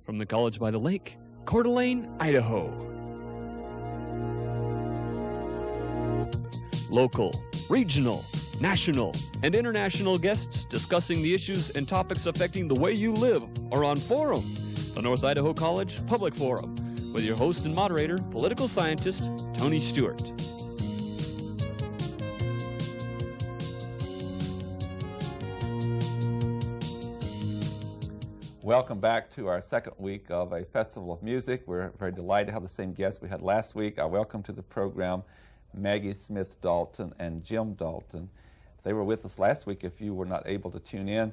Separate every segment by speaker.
Speaker 1: from the College by the Lake, Coeur d'Alene, Idaho. Local, regional, national, and international guests discussing the issues and topics affecting the way you live are on Forum, the North Idaho College Public Forum, with your host and moderator, political scientist, Tony Stewart.
Speaker 2: Welcome back to our second week of a Festival of Music. We're very delighted to have the same guests we had last week. I welcome to the program Maggie Smith Dalton and Jim Dalton. They were with us last week if you were not able to tune in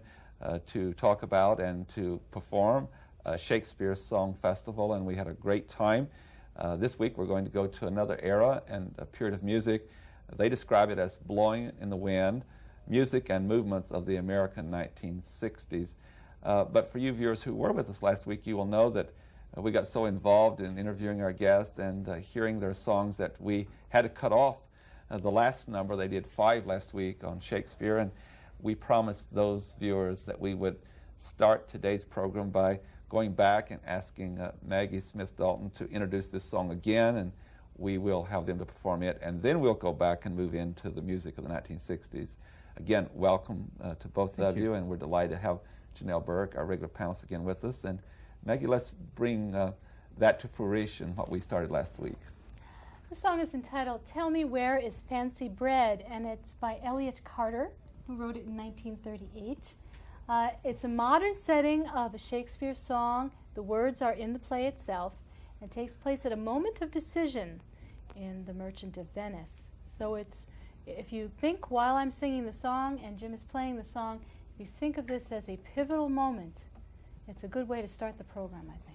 Speaker 2: to talk about and to perform Shakespeare Song Festival, and we had a great time. This week we're going to go to another era and a period of music. They describe it as blowing in the wind, music and movements of the American 1960s. But for you viewers who were with us last week, you will know that we got so involved in interviewing our guests and hearing their songs that we had to cut off the last number. They did 5 last week on Shakespeare, and we promised those viewers that we would start today's program by going back and asking Maggie Smith Dalton to introduce this song again, and we will have them to perform it, and then we'll go back and move into the music of the 1960s. Again, welcome to both of you, and we're delighted to have Janelle Burke, our regular panelist, again with us. And Maggie, let's bring that to fruition, what we started last week.
Speaker 3: The song is entitled Tell Me Where Is Fancy Bread, and it's by Elliott Carter, who wrote it in 1938. It's a modern setting of a Shakespeare song. The words are in the play itself, and it takes place at a moment of decision in The Merchant of Venice. So it's, if you think while I'm singing the song and Jim is playing the song, you think of this as a pivotal moment. It's a good way to start the program, I think.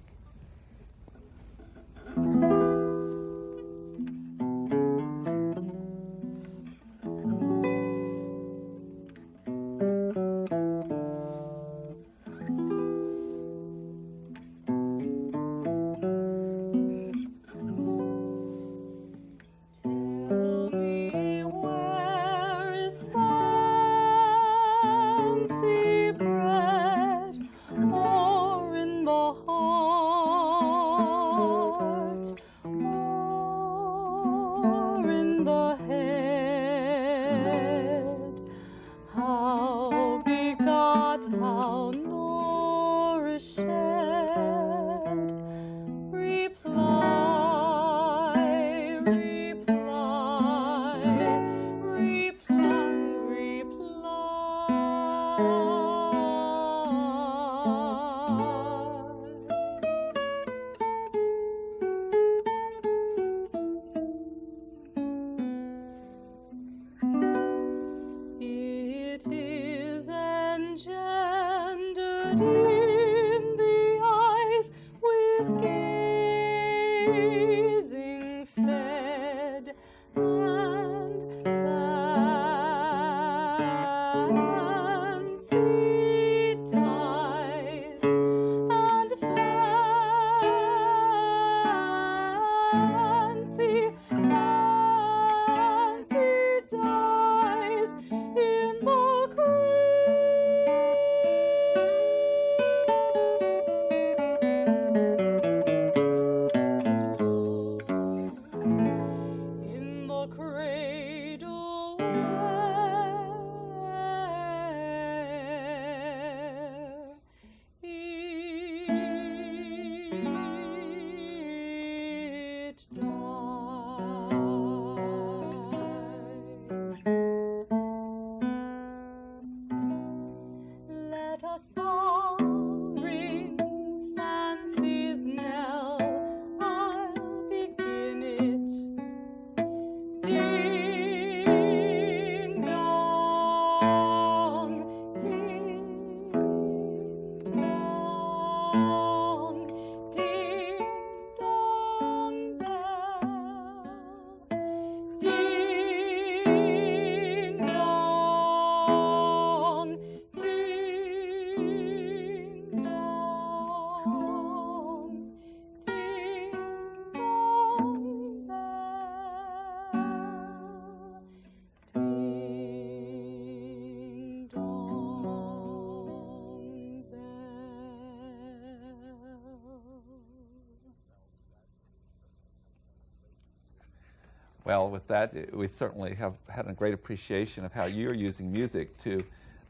Speaker 2: Well, with that, we certainly have had a great appreciation of how you're using music to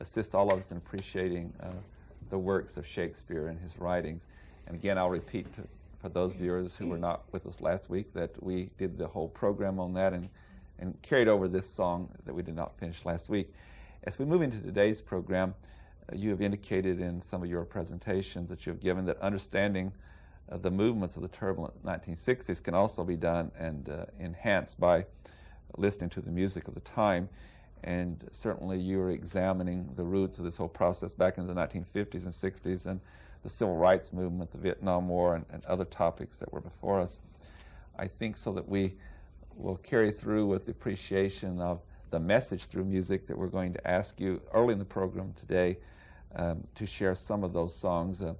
Speaker 2: assist all of us in appreciating the works of Shakespeare and his writings. And again, I'll repeat for those viewers who were not with us last week that we did the whole program on that and carried over this song that we did not finish last week. As we move into today's program, you have indicated in some of your presentations that you have given that understanding the movements of the turbulent 1960s can also be done and enhanced by listening to the music of the time. And certainly you're examining the roots of this whole process back in the 1950s and 60s and the civil rights movement, the Vietnam War, and other topics that were before us. I think so that we will carry through with the appreciation of the message through music that we're going to ask you early in the program today to share some of those songs. I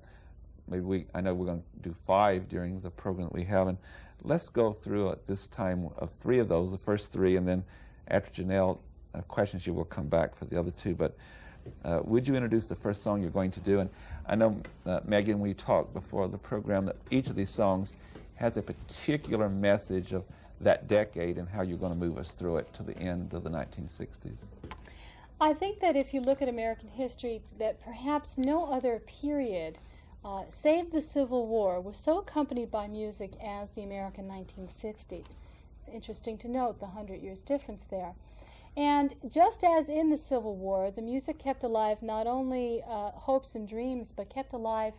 Speaker 2: know we're going to do 5 during the program that we have, and let's go through at this time of 3 of those, the first 3, and then after Janelle questions you, will come back for the other 2. But would you introduce the first song you're going to do? And I know, Megan, we talked before the program that each of these songs has a particular message of that decade and how you're going to move us through it to the end of the 1960s.
Speaker 3: I think that if you look at American history, that perhaps no other period save the Civil War was so accompanied by music as the American 1960s. It's interesting to note the 100 years difference there. And just as in the Civil War, the music kept alive not only hopes and dreams, but kept alive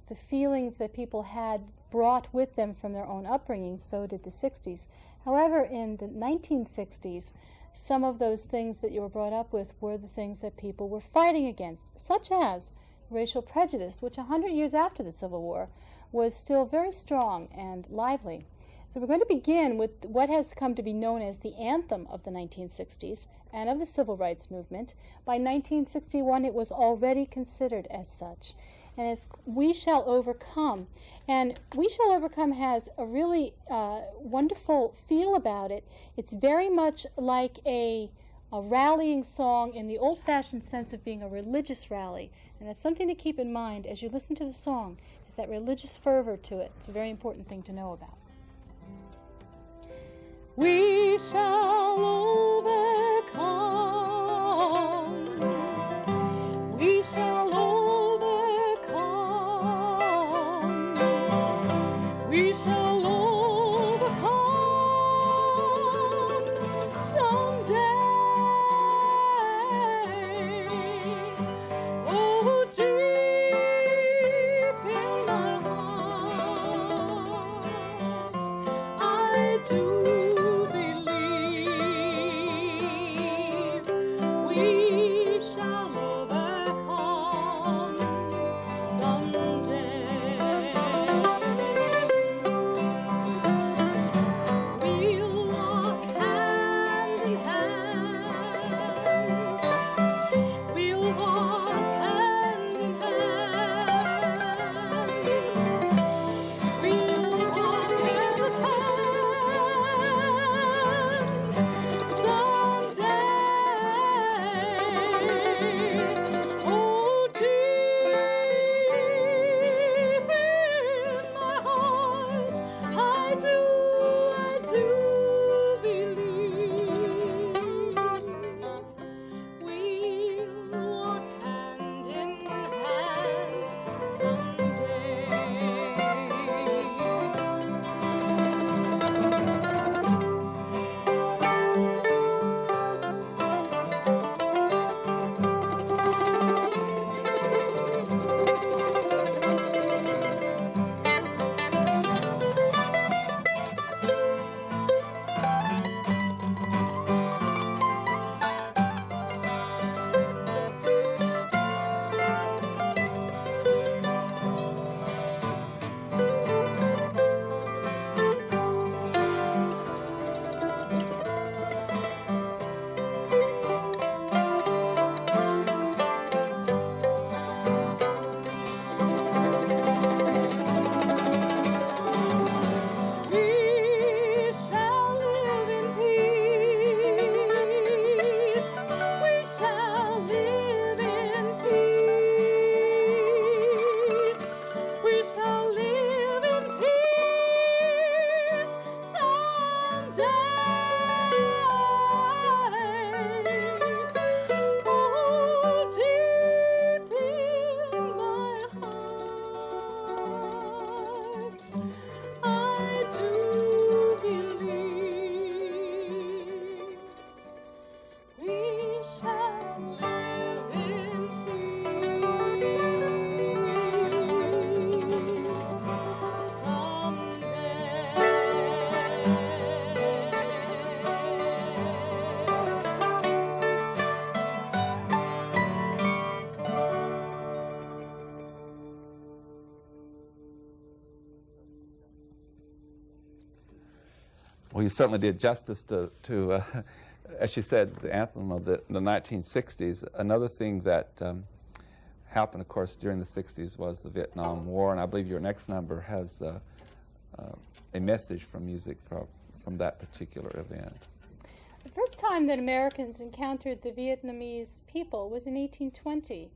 Speaker 3: the feelings that people had brought with them from their own upbringing, so did the 60s. However, in the 1960s, some of those things that you were brought up with were the things that people were fighting against, such as racial prejudice, which 100 years after the Civil War was still very strong and lively. So we're going to begin with what has come to be known as the anthem of the 1960s and of the civil rights movement. By 1961, it was already considered as such. And it's We Shall Overcome. And We Shall Overcome has a really wonderful feel about it. It's very much like a rallying song in the old-fashioned sense of being a religious rally. And that's something to keep in mind as you listen to the song, is that religious fervor to it. It's a very important thing to know about. We shall overcome. We shall overcome. We shall overcome someday. Oh, deep in my heart, I do
Speaker 2: Well, you certainly did justice to as you said, the anthem of the 1960s. Another thing that happened, of course, during the 60s was the Vietnam War, and I believe your next number has a message from music from that particular event.
Speaker 3: The first time that Americans encountered the Vietnamese people was in 1820.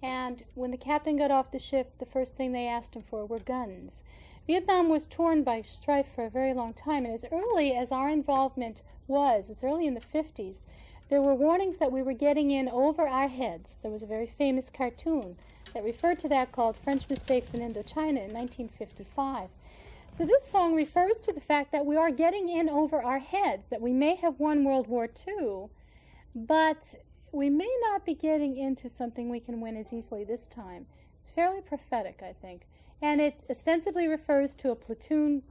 Speaker 3: And when the captain got off the ship, the first thing they asked him for were guns. Vietnam was torn by strife for a very long time, and as early as our involvement was, as early in the 50s, there were warnings that we were getting in over our heads. There was a very famous cartoon that referred to that called French Mistakes in Indochina in 1955. So this song refers to the fact that we are getting in over our heads, that we may have won World War II, but we may not be getting into something we can win as easily this time. It's fairly prophetic, I think. And it ostensibly refers to a platoon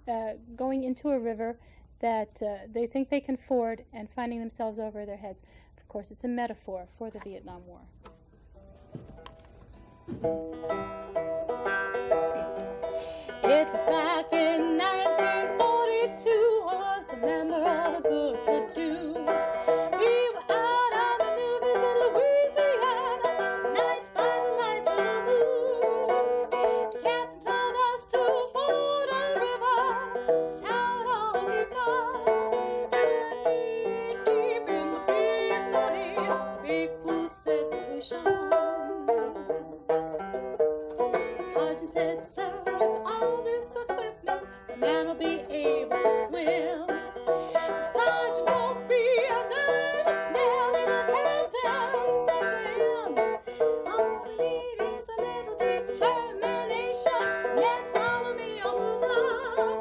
Speaker 3: going into a river that they think they can ford and finding themselves over their heads. Of course, it's a metaphor for the Vietnam War. It was back in 1942, I was the member of a good platoon. We were out on the maneuvers in Louisiana, night by the light of the moon. The captain told us to ford a river, town all we know. Deep in the big muddy, big fool said the ocean. The sergeant said, sir, with all this equipment, the man will be able to swim. The sergeant won't be a nervous snail, and the captain said to him, all we need is a little determination. Men, follow me, I'll move on.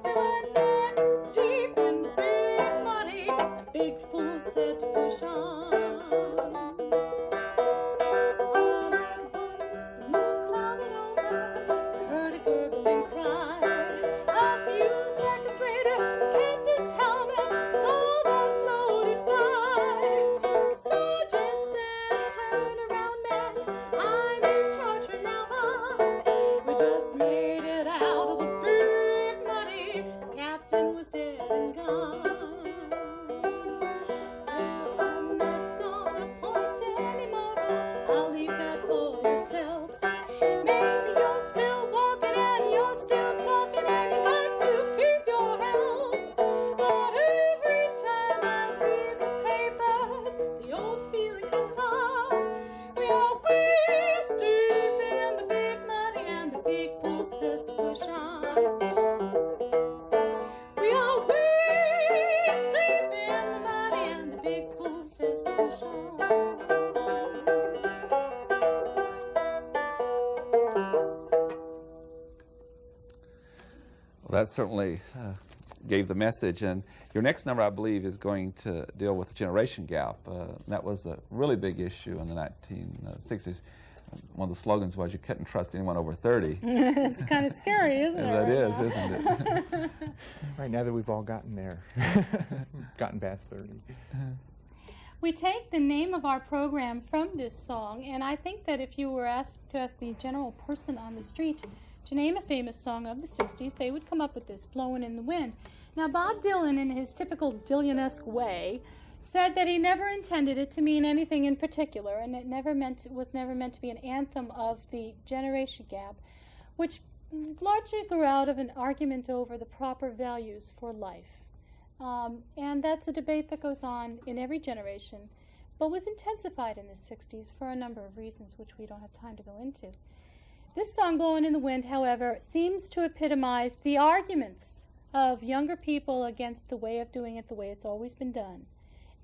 Speaker 3: We were neck deep in the big muddy, the big fool said to push on. All at once, the moon clouded over. I heard a gurgling cry. A few seconds later, the captain's helmet sober floated by. The sergeant said, turn around, men. I'm in charge from now on. We just made it out of the big muddy. The captain was dead and gone. I'm not gonna point anymore. I'll leave that for yourself. Maybe you're still walking and you're still talking and you got to keep your health. But every time I read the papers, the old feeling comes on. We are waist deep in the big muddy and the big fool says to push on. We are waist deep in the muddy and the big fool says to push on.
Speaker 2: Well, that certainly gave the message. And your next number, I believe, is going to deal with the generation gap. That was a really big issue in the 1960s. One of the slogans was, you couldn't trust anyone over 30.
Speaker 3: It's kind of scary, isn't it?
Speaker 2: That
Speaker 3: right
Speaker 2: is,
Speaker 3: now?
Speaker 2: isn't it?
Speaker 4: Right now that we've all gotten there, gotten past 30.
Speaker 3: We take the name of our program from this song, and I think that if you were asked to ask the general person on the street to name a famous song of the 60s, they would come up with this, Blowin' in the Wind. Now, Bob Dylan, in his typical Dylan-esque way, said that he never intended it to mean anything in particular, and it was never meant to be an anthem of the generation gap, which largely grew out of an argument over the proper values for life. And that's a debate that goes on in every generation, but was intensified in the 60s for a number of reasons, which we don't have time to go into. This song, Blowin' in the Wind, however, seems to epitomize the arguments of younger people against the way of doing it the way it's always been done.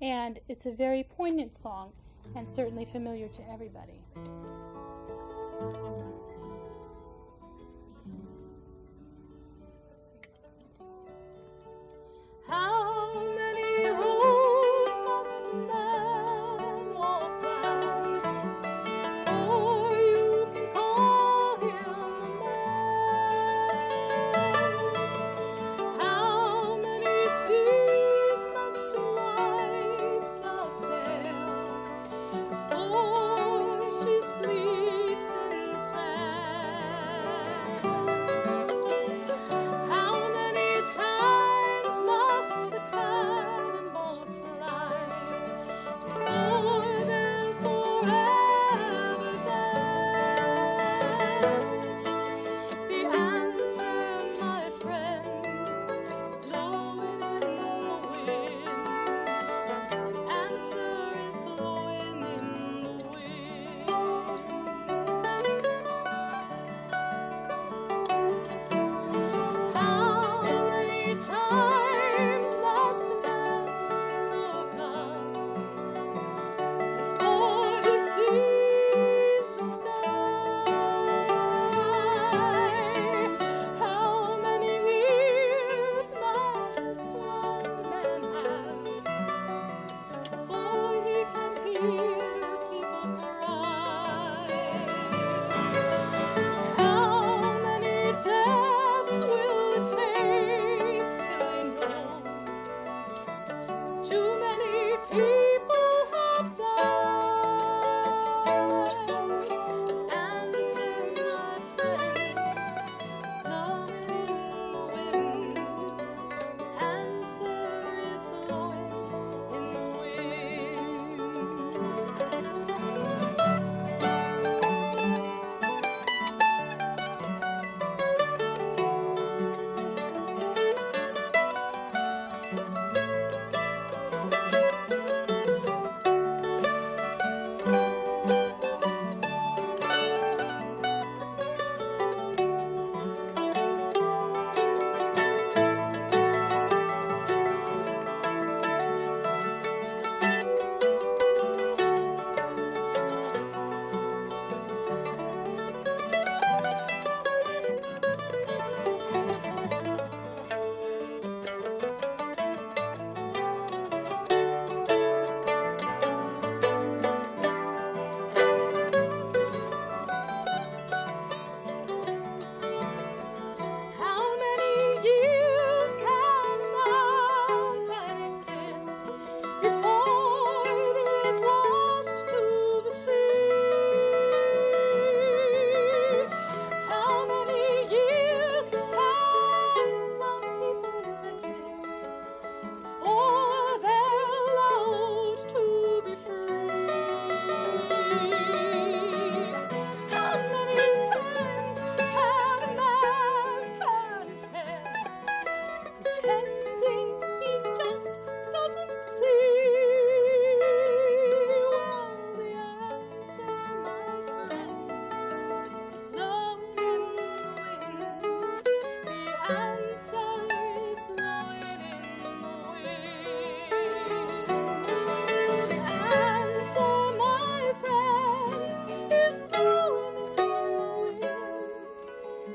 Speaker 3: And it's a very poignant song, and certainly familiar to everybody. How many roads must a man walk down before you can call him a man? How many seas must a white dove sail before she sleeps in the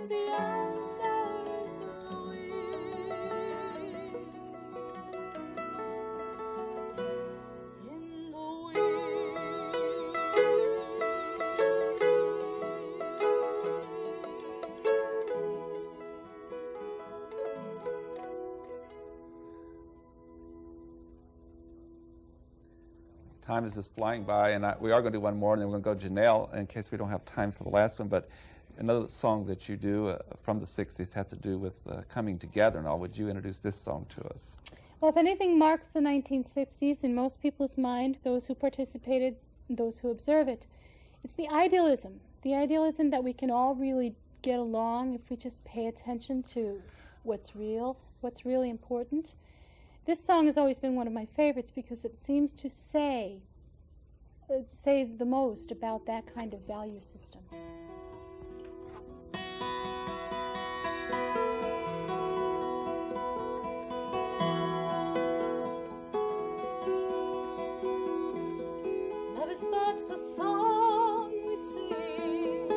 Speaker 5: the answer is the wind. In the wind.
Speaker 2: Time is just flying by, and we are going to do one more, and then we're going to go to Janelle in case we don't have time for the last one. But another song that you do from the 60s has to do with coming together and all. Would you introduce this song to us?
Speaker 3: Well, if anything marks the 1960s in most people's mind, those who participated, those who observe it, it's the idealism that we can all really get along if we just pay attention to what's real, what's really important. This song has always been one of my favorites because it seems to say the most about that kind of value system.
Speaker 5: Love is but the song we sing,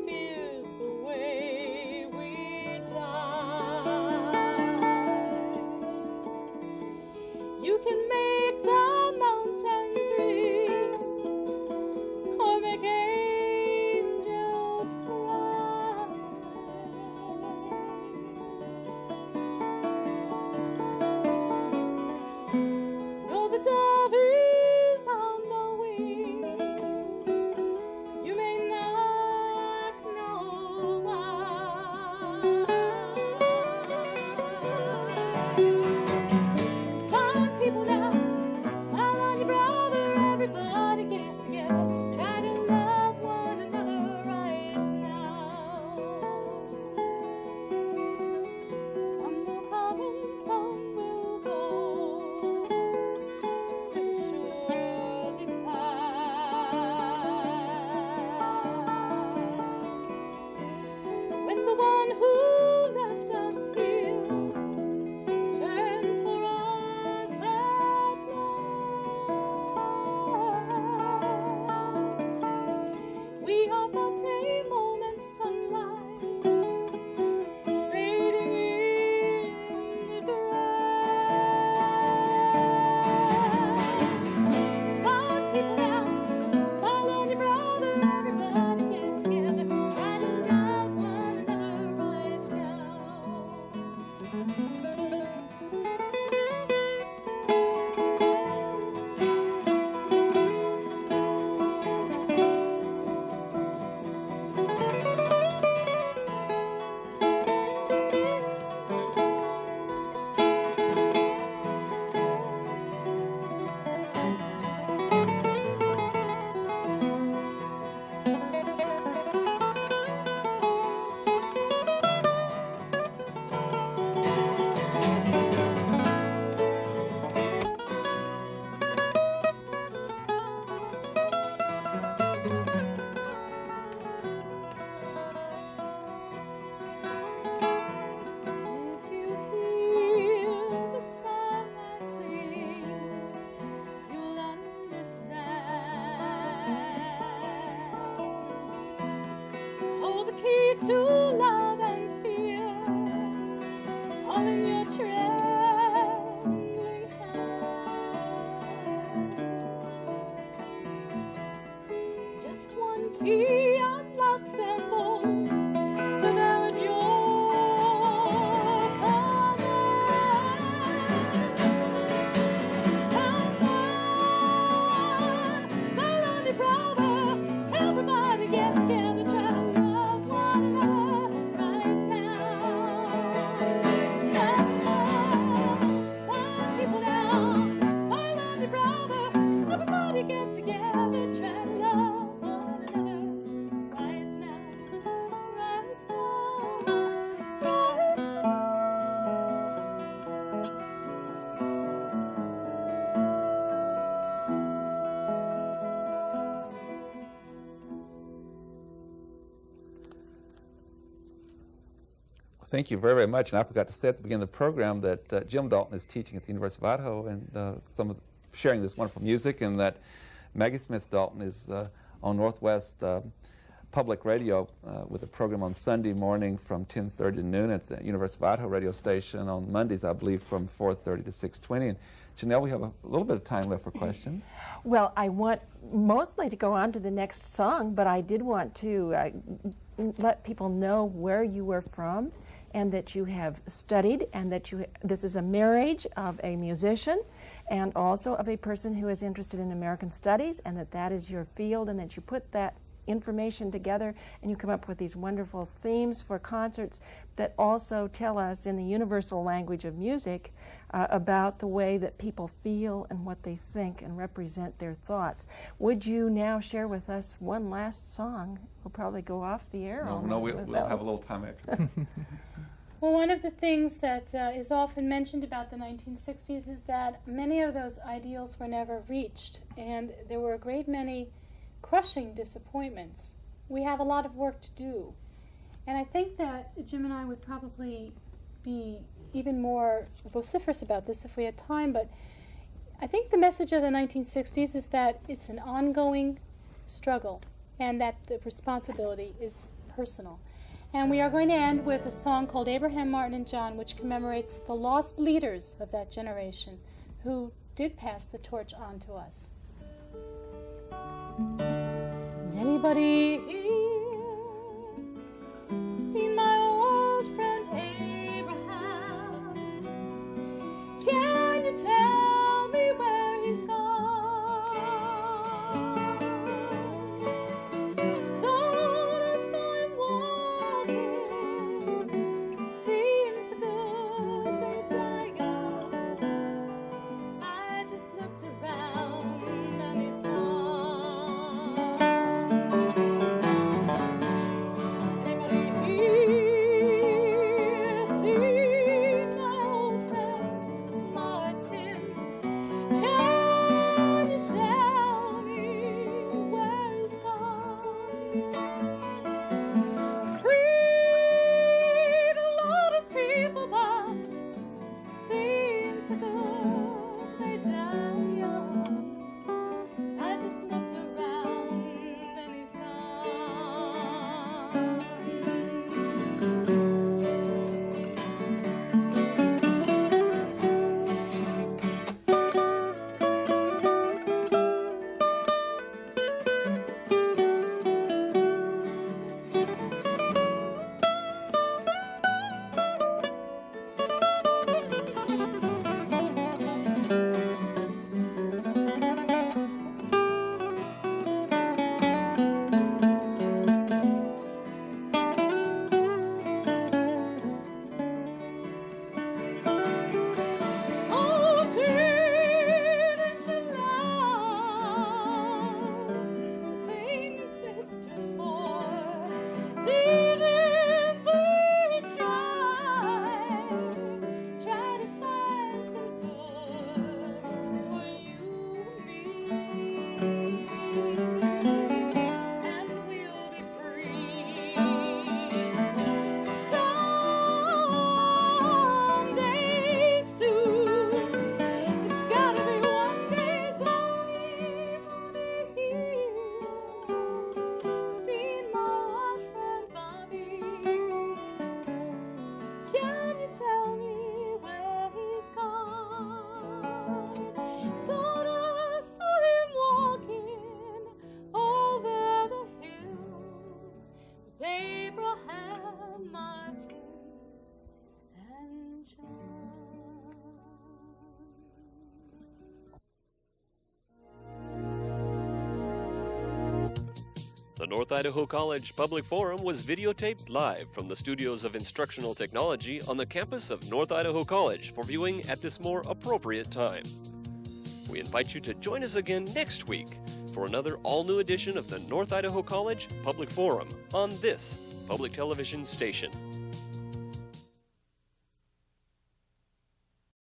Speaker 5: fear's the way we die. You can make the mountains ring, or make angels cry. Though the dove is on the wing, you may not know why. Come people now, smile on your brother, everybody get together, try to love one another right now. Some will come and some will go, they will surely pass. When the one who left us here turns for us at last, we are but a moment's sunlight fading in the grass. Come people now, smile on your brother, everybody get together, try to love one another right now. If you hear the song I sing, you'll understand. Hold the key to love and fear, all in your trembling hand. Just one key unlocks them both, but now at your command. Come on, smile on your brother, everybody get together, try to love one another right now. Come on, people now, smile on your brother, everybody get together, try to love one another right now, right now, right now.
Speaker 2: Thank you very, very much. And I forgot to say at the beginning of the program that Jim Dalton is teaching at the University of Idaho and sharing this wonderful music, and that Maggie Smith Dalton is on Northwest public radio with a program on Sunday morning from 10:30 to noon at the University of Idaho radio station, on Mondays, I believe, from 4:30 to 6:20. And Janelle, we have a little bit of time left for questions.
Speaker 6: Well, I want mostly to go on to the next song, but I did want to let people know where you were from and that you have studied, and that this is a marriage of a musician and also of a person who is interested in American studies, and that is your field, and that you put that information together and you come up with these wonderful themes for concerts that also tell us in the universal language of music about the way that people feel and what they think and represent their thoughts. Would you now share with us one last song? We'll probably go off the air.
Speaker 2: No, we'll have a little time after that.
Speaker 3: Well, one of the things that is often mentioned about the 1960s is that many of those ideals were never reached, and there were a great many crushing disappointments. We have a lot of work to do. And I think that Jim and I would probably be even more vociferous about this if we had time, but I think the message of the 1960s is that it's an ongoing struggle and that the responsibility is personal. And we are going to end with a song called Abraham, Martin, and John, which commemorates the lost leaders of that generation who did pass the torch on to us. Has anybody here seen my old friend Abraham? Can you tell me where he's gone? Thought I saw him walking, seems the good they die young. I just looked around and he's gone.
Speaker 1: The North Idaho College Public Forum was videotaped live from the studios of Instructional Technology on the campus of North Idaho College for viewing at this more appropriate time. We invite you to join us again next week for another all-new edition of the North Idaho College Public Forum on this public television station.